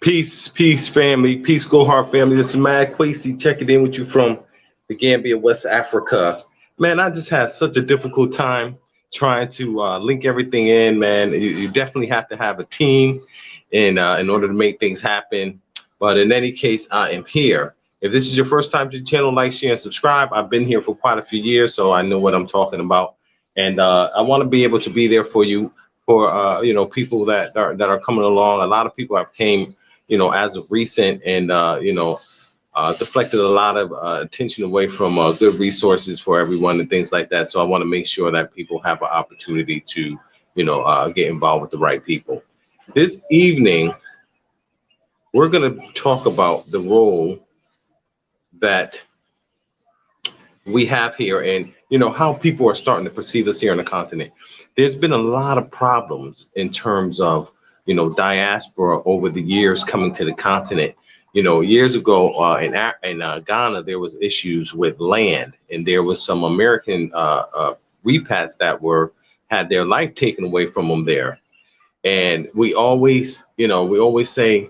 Peace, peace, family. Peace, Go Heart family. This is Mad Quasi checking in with you from the Gambia, West Africa. Man, I just had such a difficult time trying to link everything in, man. You definitely have to have a team in order to make things happen. But in any case, I am here. If this is your first time to the channel, like, share, and subscribe. I've been here for quite a few years, so I know what I'm talking about. And I want to be able to be there for you, for people that are coming along. A lot of people have came as of recent, and deflected a lot of attention away from good resources for everyone and things like that. So I want to make sure that people have an opportunity to, get involved with the right people. This evening, we're going to talk about the role that we have here and, how people are starting to perceive us here on the continent. There's been a lot of problems in terms of diaspora over the years coming to the continent. Years ago in Ghana, there was issues with land, and there was some American repats that had their life taken away from them there. And we always say,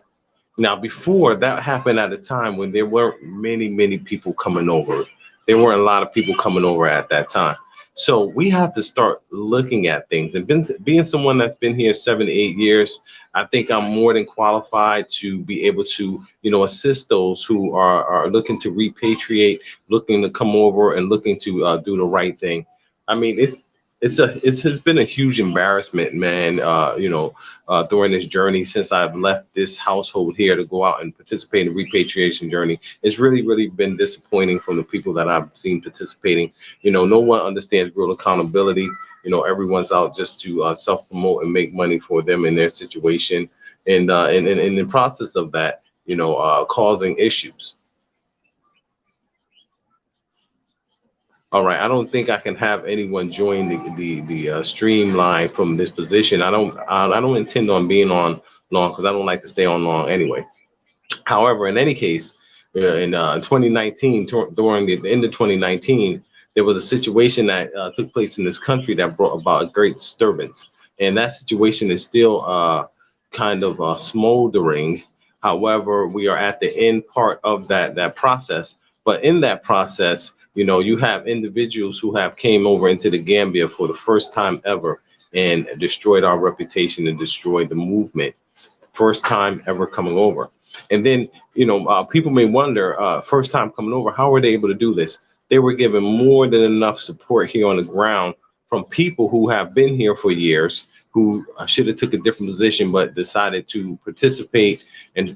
now before that happened at a time when there weren't many people coming over. There weren't a lot of people coming over at that time. So we have to start looking at things, and being someone that's been here 7 to 8 years, I think I'm more than qualified to be able to, assist those who are looking to repatriate, looking to come over and looking to do the right thing. I mean, it's been a huge embarrassment, man, during this journey since I've left this household here to go out and participate in the repatriation journey. It's really been disappointing from the people that I've seen participating. No one understands real accountability. Everyone's out just to self-promote and make money for them in their situation. And in the process of that, causing issues. All right, I don't think I can have anyone join the streamline from this position. I don't intend on being on long because I don't like to stay on long anyway. However, in any case, in 2019, during the end of 2019, there was a situation that took place in this country that brought about a great disturbance, and that situation is still kind of smoldering. However, we are at the end part of that process. But in that process, you have individuals who have came over into the Gambia for the first time ever and destroyed our reputation and destroyed the movement. First time ever coming over. And then, people may wonder, first time coming over, how were they able to do this? They were given more than enough support here on the ground from people who have been here for years, who should have took a different position, but decided to participate in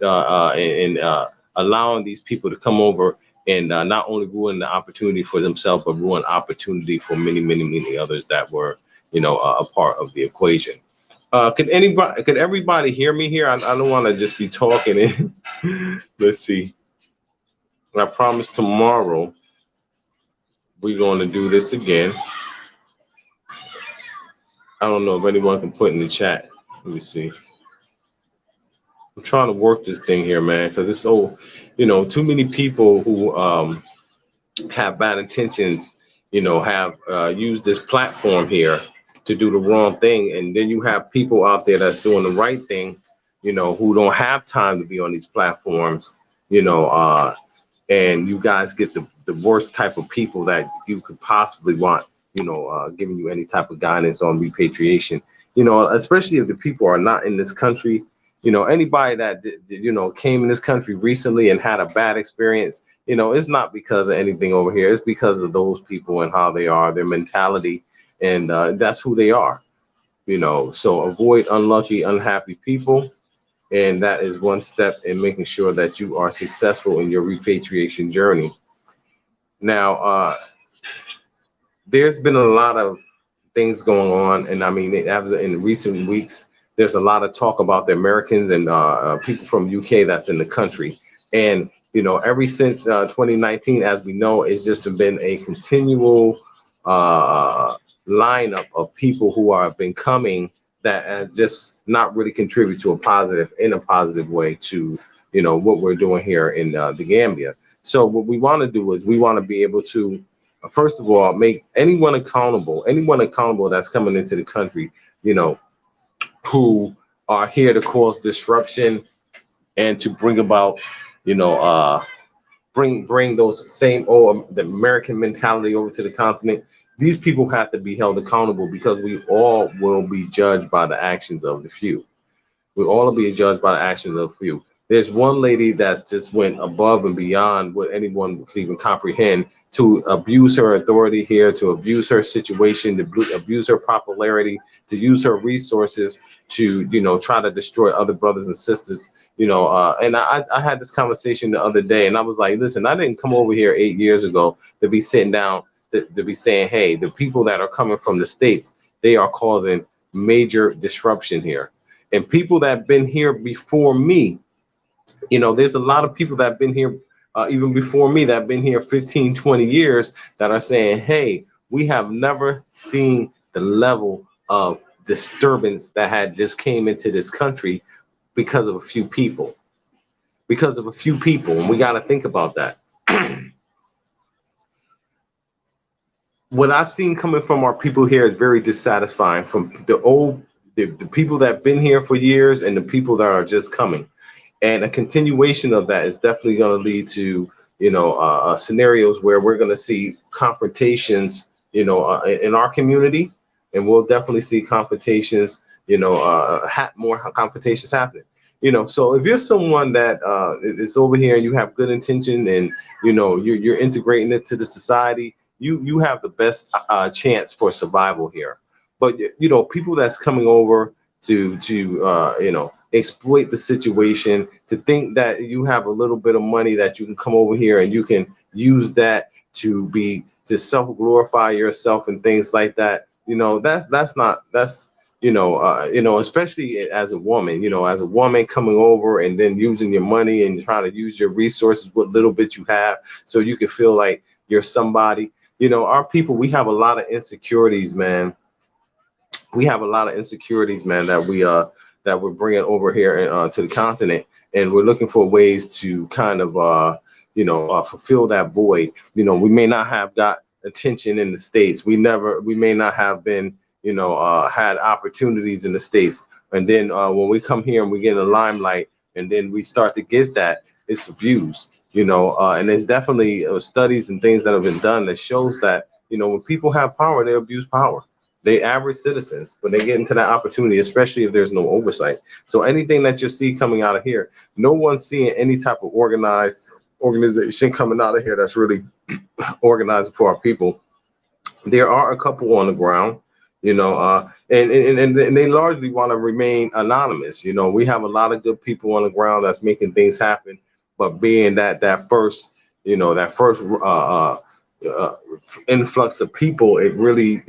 allowing these people to come over and not only ruin the opportunity for themselves, but ruin opportunity for many others that were, a part of the equation. Could everybody hear me here? I don't want to just be talking. Let's see. I promise tomorrow we're going to do this again. I don't know if anyone can put in the chat. Let me see. I'm trying to work this thing here, man, because it's so, too many people who have bad intentions, have used this platform here to do the wrong thing. And then you have people out there that's doing the right thing, who don't have time to be on these platforms, and you guys get the worst type of people that you could possibly want, giving you any type of guidance on repatriation, especially if the people are not in this country. Anybody that, came in this country recently and had a bad experience, it's not because of anything over here. It's because of those people and how they are, their mentality, and that's who they are, So avoid unlucky, unhappy people. And that is one step in making sure that you are successful in your repatriation journey. Now, there's been a lot of things going on. And I mean, in recent weeks, there's a lot of talk about the Americans and people from UK that's in the country. And, ever since 2019, as we know, it's just been a continual lineup of people who have been coming that just not really contribute to in a positive way to, what we're doing here in the Gambia. So what we want to do is we want to be able to, first of all, make anyone accountable that's coming into the country, who are here to cause disruption, and to bring about, you know, bring those same the American mentality over to the continent. These people have to be held accountable because we all will be judged by the actions of the few. We all be judged by the actions of a few. There's one lady that just went above and beyond what anyone could even comprehend to abuse her authority here, to abuse her situation, to abuse her popularity, to use her resources to, you know, try to destroy other brothers and sisters, you know. And I had this conversation the other day, and I was like, listen, I didn't come over here 8 years ago to be sitting down to be saying, hey, the people that are coming from the States, they are causing major disruption here. And people that have been here before me, you know, there's a lot of people that have been here even before me that have been here 15, 20 years that are saying, hey, we have never seen the level of disturbance that had just came into this country because of a few people. Because of a few people. And we got to think about that. What I've seen coming from our people here is very dissatisfying, from the people that have been here for years and the people that are just coming. And a continuation of that is definitely going to lead to, you know, scenarios where we're going to see confrontations, you know, in our community, and we'll definitely see confrontations, you know, more confrontations happening. You know, so if you're someone that is over here and you have good intention and, you know, you're integrating it to the society, you have the best chance for survival here. But, you know, people that's coming over to you know, exploit the situation, to think that you have a little bit of money that you can come over here and you can use that to self-glorify yourself and things like that. You know, that's you know, especially as a woman, you know, as a woman coming over and then using your money and trying to use your resources, what little bit you have, so you can feel like you're somebody. You know, our people, we have a lot of insecurities, man. We have a lot of insecurities, man, that we're bringing over here to the continent, and we're looking for ways to kind of you know, fulfill that void. You know, we may not have got attention in the States. We may not have been, you know, had opportunities in the States, and then when we come here and we get in the limelight, and then we start to get that, it's abused. You know, and there's definitely studies and things that have been done that shows that, you know, when people have power, they abuse power. They average citizens, but they get into that opportunity, especially if there's no oversight. So anything that you see coming out of here, no one's seeing any type of organization coming out of here that's really organized for our people. There are a couple on the ground, you know, and they largely want to remain anonymous. You know, we have a lot of good people on the ground that's making things happen, but being that first, you know, that first influx of people, it really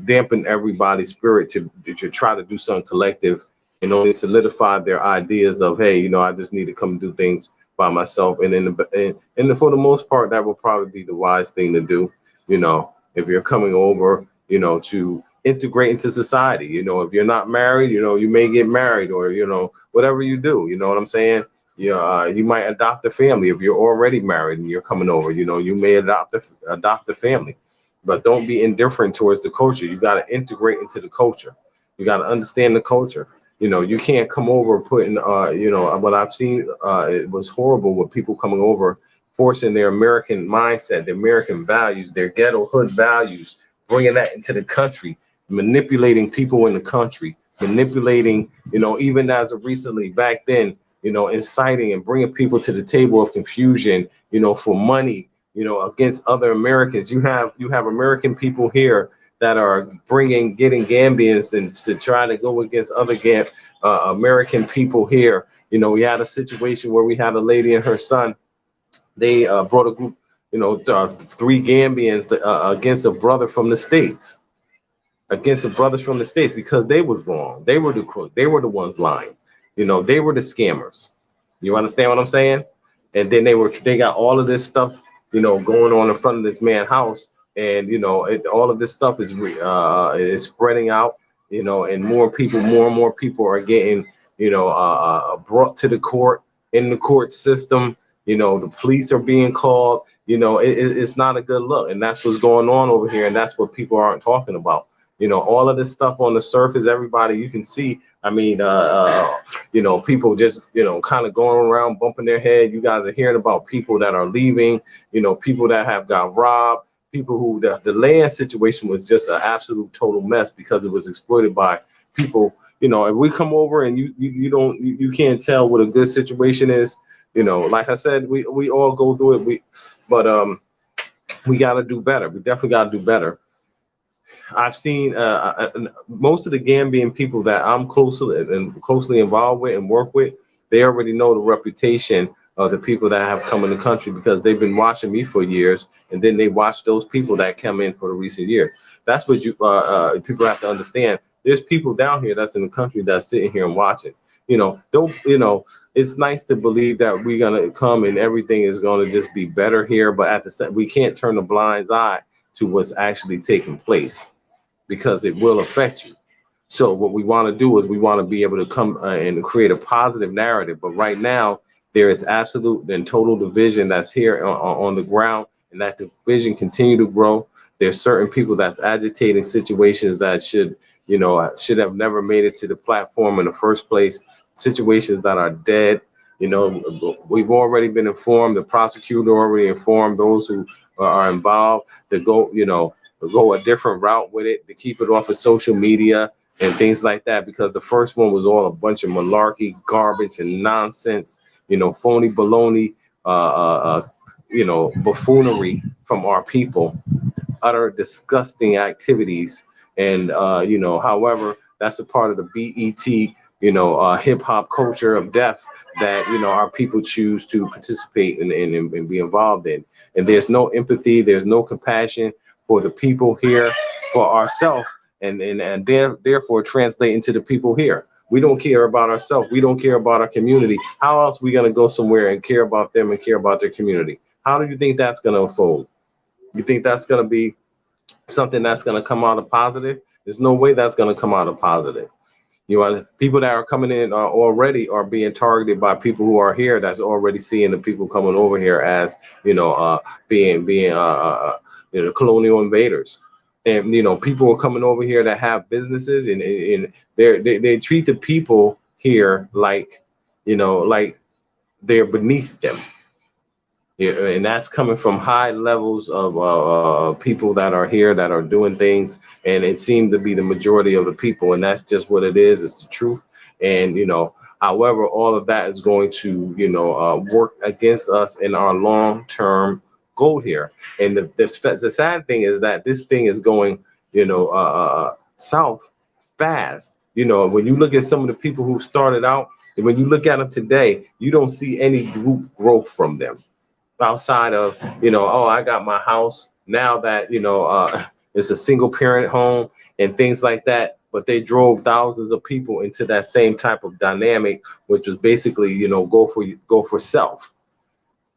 dampened everybody's spirit to try to do something collective and only solidify their ideas of, hey, you know, I just need to come do things by myself. And for the most part, that will probably be the wise thing to do. You know, if you're coming over, you know, to integrate into society, you know, if you're not married, you know, you may get married, or, you know, whatever you do, you know what I'm saying? Yeah, you might adopt a family if you're already married and you're coming over. You know, you may adopt a family, but don't be indifferent towards the culture. You got to integrate into the culture. You got to understand the culture. You know, you can't come over putting, you know, what I've seen, it was horrible with people coming over, forcing their American mindset, their American values, their ghetto hood values, bringing that into the country, manipulating people in the country, manipulating, you know, even as of recently back then, you know, inciting and bringing people to the table of confusion, you know, for money, you know, against other Americans. You have American people here that are getting Gambians and to try to go against other American people here. You know, we had a situation where we had a lady and her son. They brought a group, you know, 3 Gambians against a brother from the States. Against the brothers from the States, because they was wrong. They were the crook. They were the ones lying. You know, they were the scammers. You understand what I'm saying? And then they got all of this stuff, you know, going on in front of this man's house, and you know, all of this stuff is spreading out, you know, and more and more people are getting, you know, brought to the court, in the court system. You know, the police are being called. You know, it's not a good look, and that's what's going on over here, and that's what people aren't talking about. You know, all of this stuff on the surface, everybody, you can see, I mean, you know, people just, you know, kind of going around bumping their head. You guys are hearing about people that are leaving, you know, people that have got robbed, people who the land situation was just an absolute total mess because it was exploited by people. You know, if we come over and you can't tell what a good situation is, you know, like I said, we all go through it. But we got to do better. We definitely got to do better. I've seen most of the Gambian people that I'm closely involved with and work with. They already know the reputation of the people that have come in the country because they've been watching me for years, and then they watch those people that come in for the recent years. That's what you people have to understand. There's people down here that's in the country that's sitting here and watching. You know, don't, you know, it's nice to believe that we're gonna come and everything is gonna just be better here, but at the same, we can't turn a blind eye to what's actually taking place, because it will affect you. So what we want to do is we want to be able to come and create a positive narrative. But right now, there is absolute and total division that's here on the ground, and that division continue to grow. There's certain people that's agitating situations that should, you know, should have never made it to the platform in the first place. Situations that are dead. You know, we've already been informed. The prosecutor already informed those who are involved to go, you know, go a different route with it, to keep it off of social media and things like that, because the first one was all a bunch of malarkey, garbage, and nonsense, you know, phony baloney, you know, buffoonery from our people, utter disgusting activities. And, you know, however, that's a part of the BET, you know, hip hop culture of death that, you know, our people choose to participate in and be involved in. And there's no empathy, there's no compassion for the people here, for ourselves, and therefore translate into the people here. We don't care about ourselves. We don't care about our community. How else are we going to go somewhere and care about them and care about their community? How do you think that's going to unfold? You think that's going to be something that's going to come out of positive? There's no way that's going to come out of positive. You know, people that are coming in already are being targeted by people who are here that's already seeing the people coming over here as, you know, being you know, colonial invaders. And, you know, people are coming over here that have businesses, and they treat the people here like, you know, like they're beneath them. Yeah, and that's coming from high levels of people that are here that are doing things, and it seems to be the majority of the people, and that's just what it is. It's the truth. And, you know, however, all of that is going to, you know, work against us in our long-term goal here. And the sad thing is that this thing is going, you know, south fast. You know, when you look at some of the people who started out, and when you look at them today, you don't see any group growth from them, outside of, you know, oh, I got my house now that, you know, it's a single parent home and things like that. But they drove thousands of people into that same type of dynamic, which was basically, you know, go for self.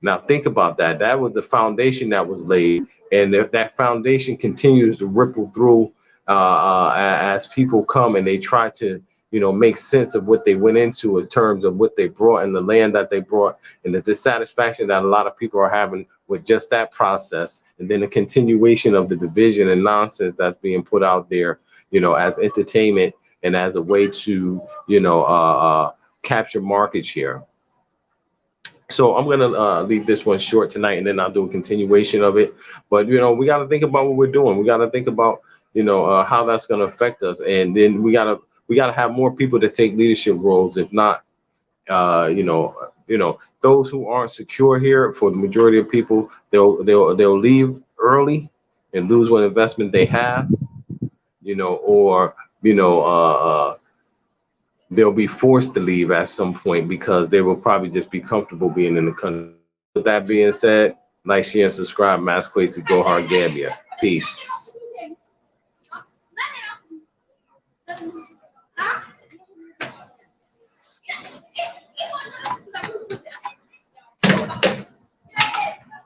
Now think about that. That was the foundation that was laid, and that foundation continues to ripple through as people come and they try to, you know, make sense of what they went into in terms of what they brought and the land that they brought, and the dissatisfaction that a lot of people are having with just that process, and then the continuation of the division and nonsense that's being put out there, you know, as entertainment and as a way to, you know, capture market share. So I'm gonna leave this one short tonight, and then I'll do a continuation of it. But, you know, we got to think about what we're doing. We got to think about, you know, how that's going to affect us, and then we got to have more people to take leadership roles. If not, you know, those who aren't secure here, for the majority of people, they'll leave early and lose what investment they have, you know, or, you know, they'll be forced to leave at some point because they will probably just be comfortable being in the country. With that being said, like, share, and subscribe. Mass Quasi, Go Hard, Gambia. Peace.